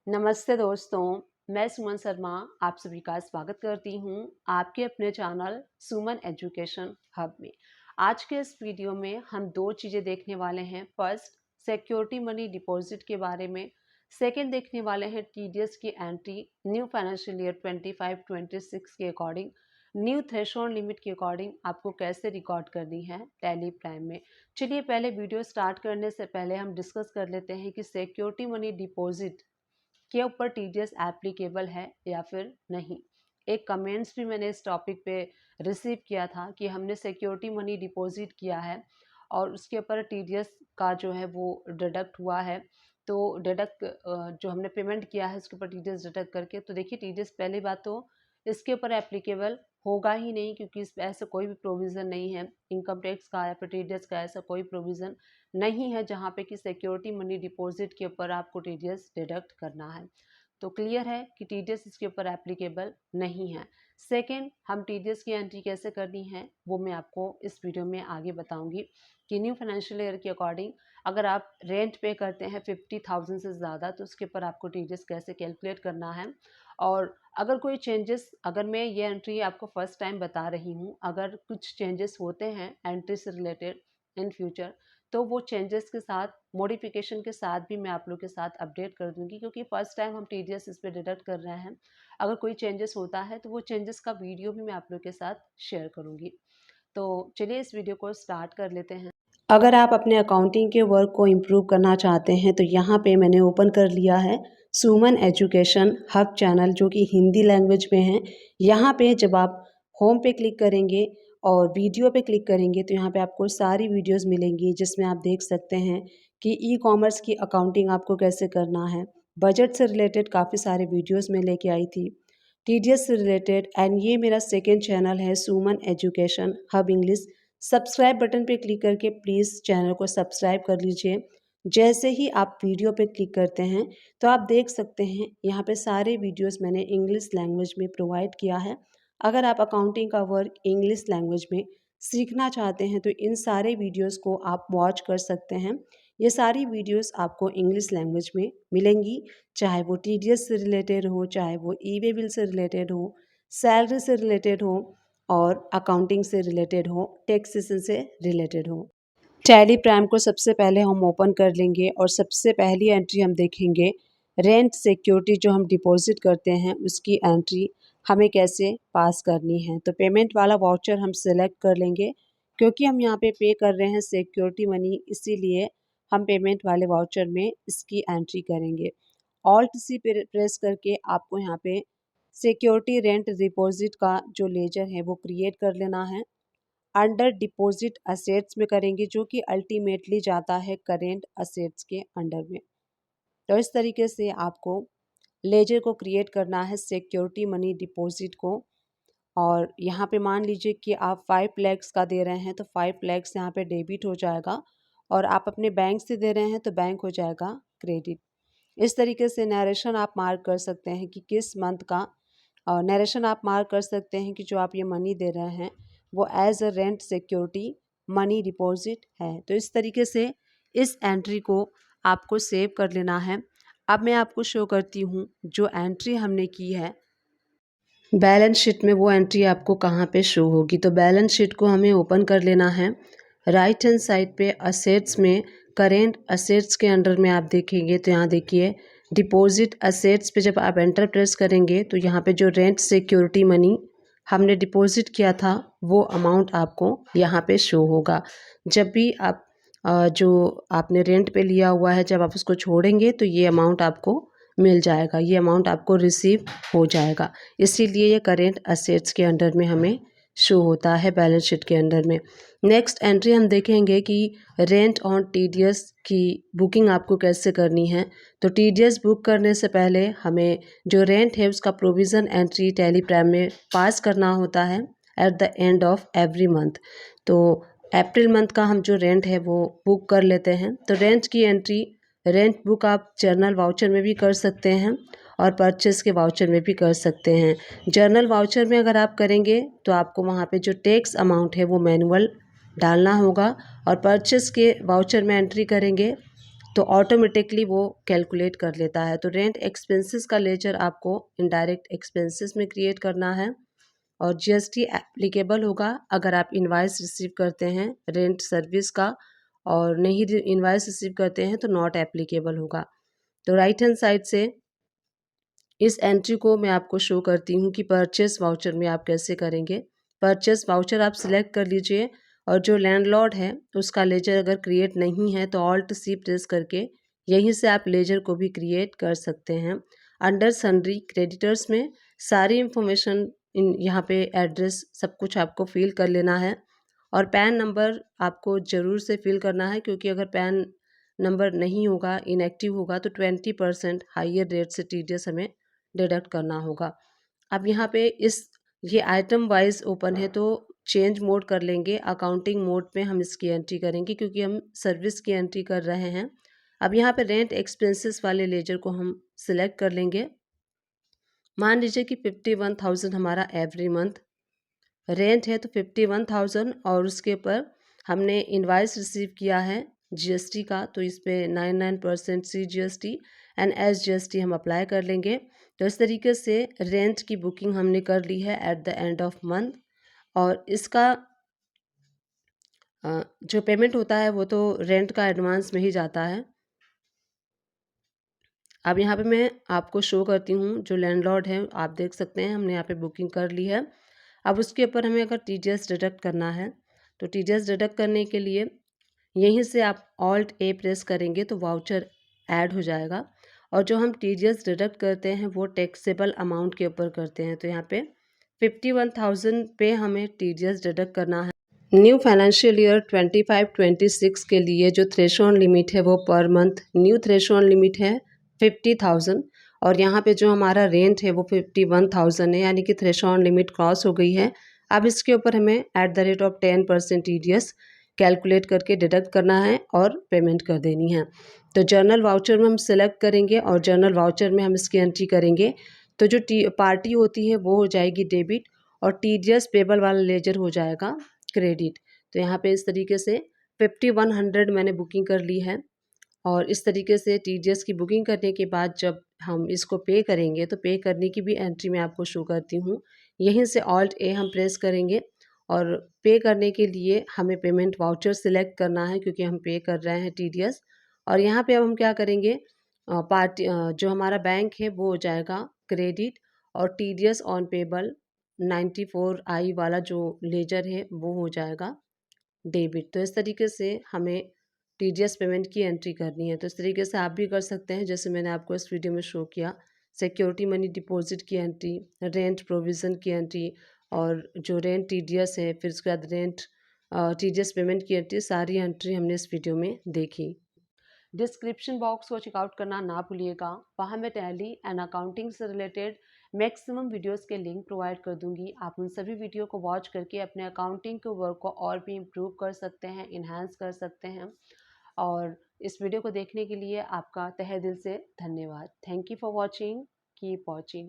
नमस्ते दोस्तों, मैं सुमन शर्मा आप सभी का स्वागत करती हूँ आपके अपने चैनल सुमन एजुकेशन हब में। आज के इस वीडियो में हम दो चीज़ें देखने वाले हैं। फर्स्ट, सिक्योरिटी मनी डिपॉजिट के बारे में। सेकंड, देखने वाले हैं टीडीएस की एंट्री न्यू फाइनेंशियल ईयर 25-26 के अकॉर्डिंग, न्यू थ्रेशोल्ड लिमिट के अकॉर्डिंग आपको कैसे रिकॉर्ड करनी है टैली प्राइम में। चलिए पहले वीडियो स्टार्ट करने से पहले हम डिस्कस कर लेते हैं कि सिक्योरिटी मनी डिपॉजिट के ऊपर टीडीएस एप्लीकेबल है या फिर नहीं। एक कमेंट्स भी मैंने इस टॉपिक पे रिसीव किया था कि हमने सिक्योरिटी मनी डिपॉजिट किया है और उसके ऊपर टीडीएस का जो है वो डिडक्ट हुआ है। तो डिडक्ट जो हमने पेमेंट किया है उसके ऊपर टीडीएस डिडक्ट करके, तो देखिए टीडीएस पहली बात तो इसके ऊपर एप्लीकेबल होगा ही नहीं, क्योंकि इस पे ऐसा कोई भी प्रोविज़न नहीं है इनकम टैक्स का या फिर टीडीएस का। ऐसा कोई प्रोविज़न नहीं है जहाँ पे कि सिक्योरिटी मनी डिपॉजिट के ऊपर आपको टीडीएस डिडक्ट करना है। तो क्लियर है कि टीडीएस इसके ऊपर एप्लीकेबल नहीं है। सेकंड, हम टीडीएस की एंट्री कैसे करनी है वो मैं आपको इस वीडियो में आगे बताऊंगी कि न्यू फाइनेंशियल ईयर के अकॉर्डिंग अगर आप रेंट पे करते हैं 50,000 से ज़्यादा तो उसके ऊपर आपको टीडीएस कैसे कैलकुलेट करना है। और अगर कोई चेंजेस, अगर मैं ये एंट्री आपको फर्स्ट टाइम बता रही हूँ, अगर कुछ चेंजेस होते हैं एंट्री से रिलेटेड इन फ्यूचर, तो वो चेंजेस के साथ, मॉडिफिकेशन के साथ भी मैं आप लोग के साथ अपडेट कर दूंगी, क्योंकि फर्स्ट टाइम हम टीडीएस इस पर डिडक्ट कर रहे हैं। अगर कोई चेंजेस होता है तो वो चेंजेस का वीडियो भी मैं आप लोग के साथ शेयर करूंगी। तो चलिए इस वीडियो को स्टार्ट कर लेते हैं। अगर आप अपने अकाउंटिंग के वर्क को इम्प्रूव करना चाहते हैं तो यहाँ पे मैंने ओपन कर लिया है सुमन एजुकेशन हब चैनल, जो कि हिंदी लैंग्वेज में है। यहाँ पे जब आप होम पे क्लिक करेंगे और वीडियो पे क्लिक करेंगे तो यहाँ पे आपको सारी वीडियोस मिलेंगी, जिसमें आप देख सकते हैं कि ई कॉमर्स की अकाउंटिंग आपको कैसे करना है। बजट से रिलेटेड काफ़ी सारे वीडियोस मैं लेके आई थी, टीडीएस से रिलेटेड। एंड ये मेरा सेकेंड चैनल है Suman education hub English. Subscribe button पे क्लिक करके प्लीज़ चैनल को सब्सक्राइब कर लीजिए। जैसे ही आप वीडियो पे क्लिक करते हैं तो आप देख सकते हैं यहाँ पे सारे वीडियोस मैंने इंग्लिश लैंग्वेज में प्रोवाइड किया है। अगर आप अकाउंटिंग का वर्क इंग्लिश लैंग्वेज में सीखना चाहते हैं तो इन सारे वीडियोस को आप वॉच कर सकते हैं। ये सारी वीडियोस आपको इंग्लिश लैंग्वेज में मिलेंगी, चाहे वो टीडीएस से रिलेटेड हो, चाहे वो ई वे बिल से रिलेटेड हो, सैलरी से रिलेटेड हो और अकाउंटिंग से रिलेटेड हो, टैक्सेशन से रिलेटेड हो। टैली प्राइम को सबसे पहले हम ओपन कर लेंगे और सबसे पहली एंट्री हम देखेंगे रेंट सिक्योरिटी जो हम डिपॉजिट करते हैं उसकी एंट्री हमें कैसे पास करनी है। तो पेमेंट वाला वाउचर हम सेलेक्ट कर लेंगे, क्योंकि हम यहाँ पे कर रहे हैं सिक्योरिटी मनी, इसीलिए हम पेमेंट वाले वाउचर में इसकी एंट्री करेंगे। ऑल्ट सी प्रेस करके आपको यहाँ पे सिक्योरिटी रेंट डिपॉजिट का जो लेजर है वो क्रिएट कर लेना है। अंडर डिपॉजिट असेट्स में करेंगे, जो कि अल्टीमेटली जाता है करेंट असेट्स के अंडर में। तो इस तरीके से आपको लेजर को क्रिएट करना है सिक्योरिटी मनी डिपॉजिट को। और यहाँ पे मान लीजिए कि आप 5 लैक्स का दे रहे हैं तो 5 लैक्स यहाँ पे डेबिट हो जाएगा, और आप अपने बैंक से दे रहे हैं तो बैंक हो जाएगा क्रेडिट। इस तरीके से नरेशन आप मार्क कर सकते हैं कि किस मंथ का, नरेशन आप मार्क कर सकते हैं कि जो आप ये मनी दे रहे हैं वो as a rent security money deposit है। तो इस तरीके से इस एंट्री को आपको सेव कर लेना है। अब मैं आपको शो करती हूँ जो एंट्री हमने की है बैलेंस शीट में, वो एंट्री आपको कहाँ पे शो होगी। तो बैलेंस शीट को हमें ओपन कर लेना है। राइट हैंड साइड पे असेट्स में करेंट असेट्स के अंडर में आप देखेंगे तो यहाँ देखिए डिपॉजिट असेट्स पे जब आप एंटर प्रेस करेंगे तो यहाँ पे जो रेंट सिक्योरिटी मनी हमने डिपॉजिट किया था वो अमाउंट आपको यहाँ पे शो होगा। जब भी आप जो आपने रेंट पे लिया हुआ है जब आप उसको छोड़ेंगे तो ये अमाउंट आपको मिल जाएगा, ये अमाउंट आपको रिसीव हो जाएगा। इसीलिए ये करेंट असेट्स के अंडर में हमें शो होता है बैलेंस शीट के अंडर में। नेक्स्ट एंट्री हम देखेंगे कि रेंट ऑन टीडीएस की बुकिंग आपको कैसे करनी है। तो टीडीएस बुक करने से पहले हमें जो रेंट है उसका प्रोविज़न एंट्री टैली प्राइम में पास करना होता है at the end of every month. तो अप्रैल मंथ का हम जो रेंट है वो बुक कर लेते हैं। तो रेंट की एंट्री, रेंट बुक आप जर्नल वाउचर में भी कर सकते हैं और परचेस के वाउचर में भी कर सकते हैं। जर्नल वाउचर में अगर आप करेंगे तो आपको वहाँ पे जो टैक्स अमाउंट है वो मैनुअल डालना होगा, और परचेस के वाउचर में एंट्री करेंगे तो ऑटोमेटिकली वो कैलकुलेट कर लेता है। तो रेंट एक्सपेंसेस का लेजर आपको इनडायरेक्ट एक्सपेंसेस में क्रिएट करना है और जीएसटी एप्लीकेबल होगा अगर आप इनवाइस रिसीव करते हैं रेंट सर्विस का, और नहीं इनवाइस रिसीव करते हैं तो नॉट एप्लीकेबल होगा। तो राइट हैंड साइड से इस एंट्री को मैं आपको शो करती हूँ कि परचेस वाउचर में आप कैसे करेंगे। परचेस वाउचर आप सिलेक्ट कर लीजिए और जो लैंडलॉर्ड है उसका लेजर अगर क्रिएट नहीं है तो ऑल्ट सी प्रेस करके यहीं से आप लेजर को भी क्रिएट कर सकते हैं। अंडर सन्ड्री क्रेडिटर्स में सारी इंफॉर्मेशन इन यहाँ पे एड्रेस सब कुछ आपको फिल कर लेना है और पैन नंबर आपको ज़रूर से फिल करना है, क्योंकि अगर पैन नंबर नहीं होगा, इनएक्टिव होगा, तो 20% हाइयर रेट से टीडीएस हमें डिडक्ट करना होगा। अब यहाँ पे ये आइटम वाइज ओपन है तो चेंज मोड कर लेंगे, अकाउंटिंग मोड में हम इसकी एंट्री करेंगे क्योंकि हम सर्विस की एंट्री कर रहे हैं। अब यहाँ पे रेंट एक्सपेंसेस वाले लेजर को हम सिलेक्ट कर लेंगे। मान लीजिए कि 51,000 हमारा एवरी मंथ रेंट है, तो 51,000 और उसके ऊपर हमने इनवाइस रिसीव किया है जीएसटी का, तो इस पे 99% CGST एंड SGST हम अप्लाई कर लेंगे। तो इस तरीके से रेंट की बुकिंग हमने कर ली है at the end of month, और इसका जो पेमेंट होता है वो तो रेंट का एडवांस में ही जाता है। अब यहाँ पे मैं आपको शो करती हूँ जो लैंडलॉर्ड है, आप देख सकते हैं हमने यहाँ पे बुकिंग कर ली है। अब उसके ऊपर हमें अगर TDS डिडक्ट करना है तो TDS डिडक्ट करने के लिए यहीं से आप ऑल्ट ए प्रेस करेंगे तो वाउचर ऐड हो जाएगा, और जो हम TDS डिडक्ट करते हैं वो टैक्सेबल अमाउंट के ऊपर करते हैं। तो यहाँ पे 51,000 पे हमें TDS डिडक्ट करना है। न्यू फाइनेंशियल ईयर 25-26 के लिए जो थ्रेशोल्ड लिमिट है वो per month new threshold limit है 50,000, और यहाँ पे जो हमारा रेंट है वो 51,000 है, यानी कि थ्रेशोल्ड लिमिट क्रॉस हो गई है। अब इसके ऊपर हमें at the rate of 10% TDS calculate करके डिडक्ट करना है और पेमेंट कर देनी है। तो जर्नल वाउचर में हम सिलेक्ट करेंगे और जर्नल वाउचर में हम इसकी एंट्री करेंगे। तो जो पार्टी होती है वो हो जाएगी डेबिट और TDS पेबल वाला लेजर हो जाएगा क्रेडिट। तो यहाँ पे इस तरीके से 5100 मैंने बुकिंग कर ली है, और इस तरीके से TDS की बुकिंग करने के बाद जब हम इसको पे करेंगे तो पे करने की भी एंट्री मैं आपको शो करती हूँ। यहीं से ऑल्ट ए हम प्रेस करेंगे और पे करने के लिए हमें पेमेंट वाउचर सिलेक्ट करना है क्योंकि हम पे कर रहे हैं TDS। और यहाँ पे अब हम क्या करेंगे, जो हमारा बैंक है वो हो जाएगा क्रेडिट और TDS ऑन पेबल 94I वाला जो लेजर है वो हो जाएगा डेबिट। तो इस तरीके से हमें TDS पेमेंट की एंट्री करनी है। तो इस तरीके से आप भी कर सकते हैं जैसे मैंने आपको इस वीडियो में शो किया। सिक्योरिटी मनी डिपॉजिट की एंट्री, रेंट प्रोविज़न की एंट्री, और जो रेंट TDS है, फिर उसके बाद रेंट TDS पेमेंट की एंट्री, सारी एंट्री हमने इस वीडियो में देखी। डिस्क्रिप्शन बॉक्स को चेकआउट करना ना भूलिएगा, वहाँ मैं टैली एंड अकाउंटिंग से रिलेटेड मैक्सिमम वीडियोस के लिंक प्रोवाइड कर दूंगी। आप उन सभी वीडियो को वॉच करके अपने अकाउंटिंग के वर्क को और भी इम्प्रूव कर सकते हैं, इन्हांस कर सकते हैं। और इस वीडियो को देखने के लिए आपका तहे दिल से धन्यवाद। Thank you for watching, keep watching.